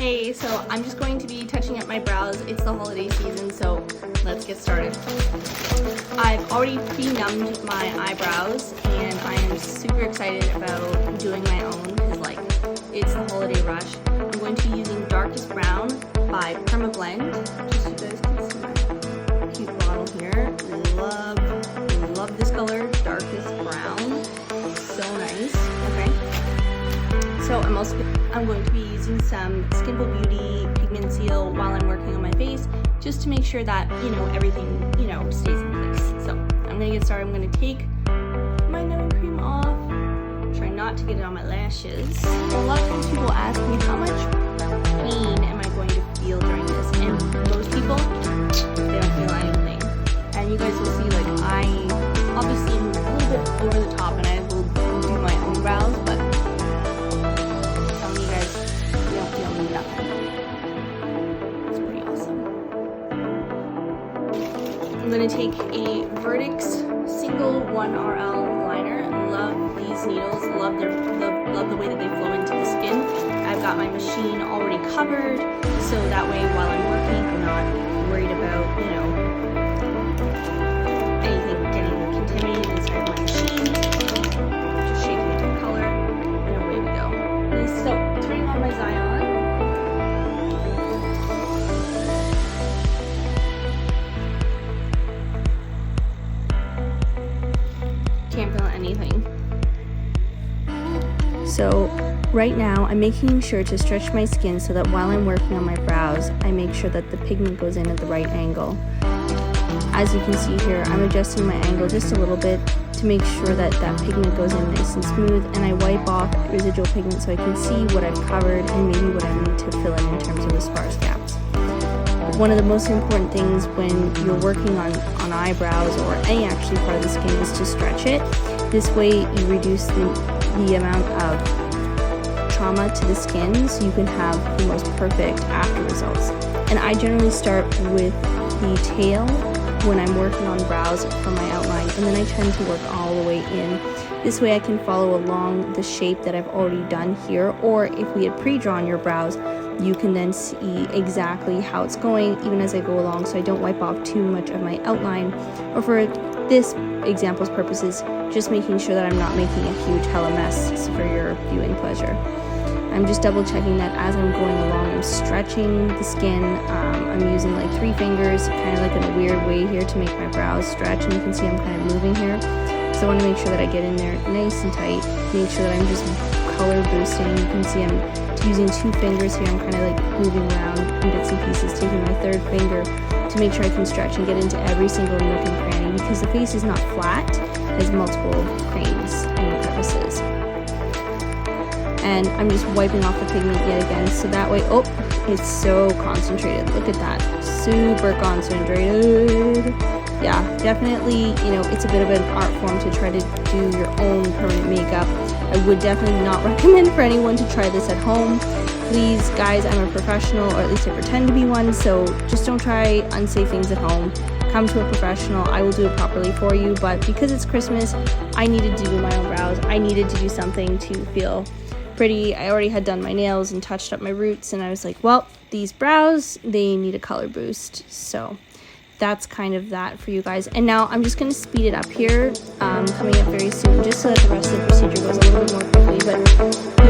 Hey, so I'm just going to be touching up my brows. It's the holiday season, so let's get started. I've already pre-numbed my eyebrows, and I am super excited about doing my own because, like, it's the holiday rush. I'm going to be using Darkest Brown by Permablend. Just so you guys can see my cute bottle here. Love this color, Darkest Brown. So nice. Okay. So I'm going to be using some Skinful Beauty Pigment Seal while I'm working on my face, just to make sure that, everything, stays in place. So I'm going to get started. I'm going to take my numbing cream off, try not to get it on my lashes. A lot of times people ask me how much pain am I going to feel during this, and most people, they don't feel anything. And you guys will see, like, I obviously am a little bit over the top and I will do my own brows, but I'm going to take a Vertex single 1RL liner. Love these needles. Love the way that they flow into the skin. I've got my machine already covered, so that way while I'm working, I'm not worried about, anything getting contaminated inside my machine. Just shaking it to color, and away we go. So, turning on my Zion. Can't feel anything. So right now I'm making sure to stretch my skin so that while I'm working on my brows, I make sure that the pigment goes in at the right angle. As you can see here, I'm adjusting my angle just a little bit to make sure that that pigment goes in nice and smooth, and I wipe off residual pigment so I can see what I've covered and maybe what I need to fill in terms of the sparse gaps. One of the most important things when you're working on eyebrows or any actually part of the skin is to stretch it. This way you reduce the amount of trauma to the skin, so you can have the most perfect after results. And I generally start with the tail when I'm working on brows for my outline, and then I tend to work all the way in. This way I can follow along the shape that I've already done here, or if we had pre-drawn your brows, you can then see exactly how it's going even as I go along, so I don't wipe off too much of my outline. Or for this example's purposes, just making sure that I'm not making a huge hella mess for your viewing pleasure. I'm just double checking that as I'm going along, I'm stretching the skin. I'm using like 3 fingers, kind of like in a weird way here to make my brows stretch, and you can see I'm kind of moving here. So I want to make sure that I get in there nice and tight, make sure that I'm just color boosting. You can see I'm using 2 fingers here. I'm kind of like moving around in bits and pieces, taking my 3rd finger to make sure I can stretch and get into every single nook and cranny, because the face is not flat, it has multiple cranes and crevices. And I'm just wiping off the pigment yet again, so that way, it's so concentrated. Look at that, super concentrated. Yeah, definitely, it's a bit of an art form to try to do your own permanent makeup. I would definitely not recommend for anyone to try this at home. Please, guys, I'm a professional, or at least I pretend to be one, so just don't try unsafe things at home. Come to a professional. I will do it properly for you, but because it's Christmas, I needed to do my own brows. I needed to do something to feel pretty. I already had done my nails and touched up my roots, and I was like, well, these brows, they need a color boost. So that's kind of that for you guys. And now I'm just going to speed it up here, coming up very soon, just so that the rest of the procedure goes a little bit more quickly. But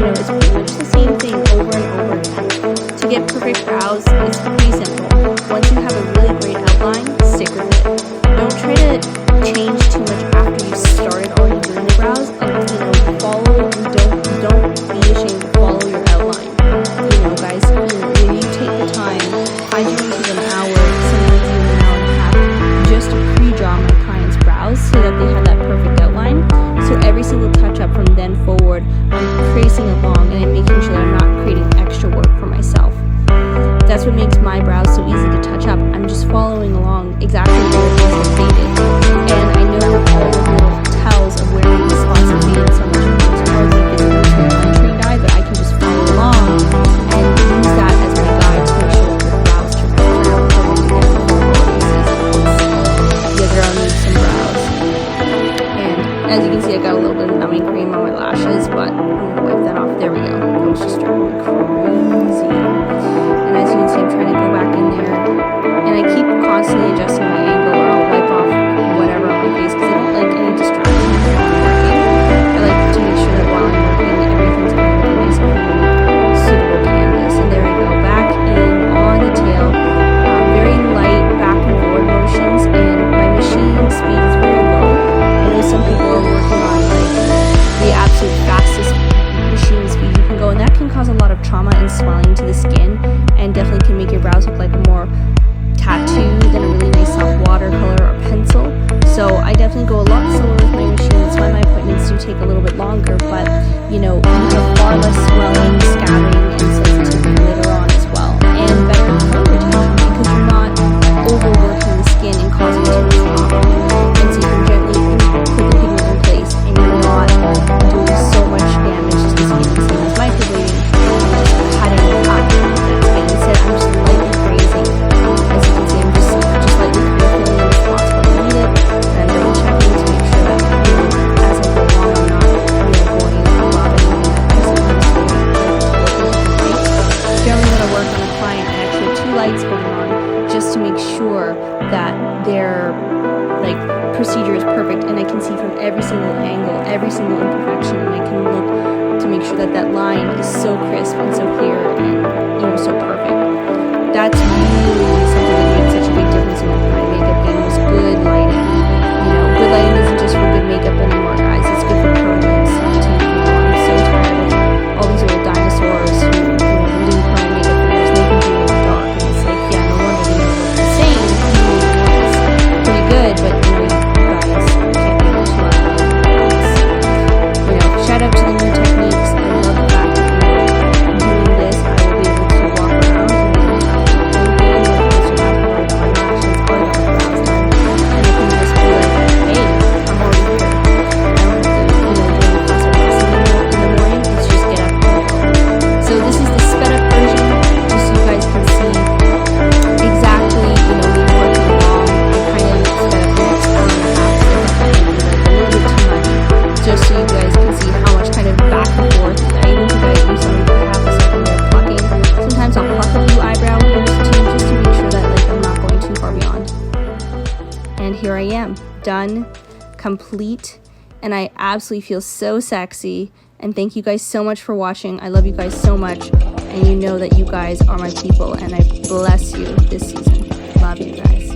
it's pretty much the same thing over and over again. To get perfect brows, it's pretty simple. Once you have a really great outline, stick with it. Don't try to change too much after you started already doing the brows. Follow and don't be ashamed to follow your outline. Guys, when you take the time, I usually take an hour, sometimes even an hour and a half, just to pre-draw my clients' brows so that they have that perfect outline. So every single touch-up from then forward, I'm tracing along and I'm making sure that I'm not creating extra work for myself. That's what makes my brows so easy to touch up. I'm just following along exactly where it was faded. And I know all the little tells of where these spots are faded so much. It's hard to get into an untrained eye, but I can just follow along and use that as my guide to make sure that the brows turn out perfect again before the holiday season. Yeah, girl needs some brows. And as you can see, I got a little bit of numbing cream on my lashes, but I'm gonna wipe that off. There we go. It was just driving me crazy. into the skin, and definitely can make your brows look like a more tattoo than a really nice soft watercolor or pencil. So I definitely go a lot slower with my machine. That's why my appointments do take a little bit longer, but you know, you have far less swelling, scabbing, and sensitivity later on as well, and better color retention because you're not overworking the skin and causing too much problem. And so you can gently put the pigment in place, and you're not doing so much damage to the skin, same as microblading, and just cutting up that skin. Instead, I'm just lightly grazing. As you can see, I'm just lightly kind of filling in the spots where I need it, and I'm double checking to make sure that, you know, as I go along, I'm not, you know, going above anything that I sometimes do. Generally, when I work on a client, I actually have 2 lights going on just to make sure that their like procedure is perfect, and I can see from every single angle, every single imperfection, and I can look to make sure that that line is so crisp and so clear and, you know, so perfect. That's really something that made such a big difference in my prime makeup game, was good lighting. You know, good lighting isn't just for good makeup anymore, guys. It's good for permanence too. You know, I'm so tired of all these old dinosaurs who, you know, been doing permanent makeup for years, and they can do it in the dark, and it's like, yeah, no wonder they never look the same. It's pretty good, but you know, you guys can't be able to you know, shout out to the new techniques. I love the fact that, you know, doing this, I will be able to walk around and I don't have to do anything. I've already got my lashes, already got my brows done, and I can just be like, hey, I'm already here. I don't have to, you know, do any fuss or fuss in the morning. It's just get up and go. So this is the sped up version, just so you guys can see exactly, you know, me working along. I kind of sped up the next hour and a half, so I think I did like a little bit too much, just so you guys can see how much kind of back and forth. I even think I do something for half a second there plucking. Sometimes I'll pluck a few eyebrow hairs too, just to make sure that like I'm not going too far beyond. And here I am, done, complete, and I absolutely feel so sexy. And thank you guys so much for watching. I love you guys so much, and you know that you guys are my people, and I bless you this season. Love you guys.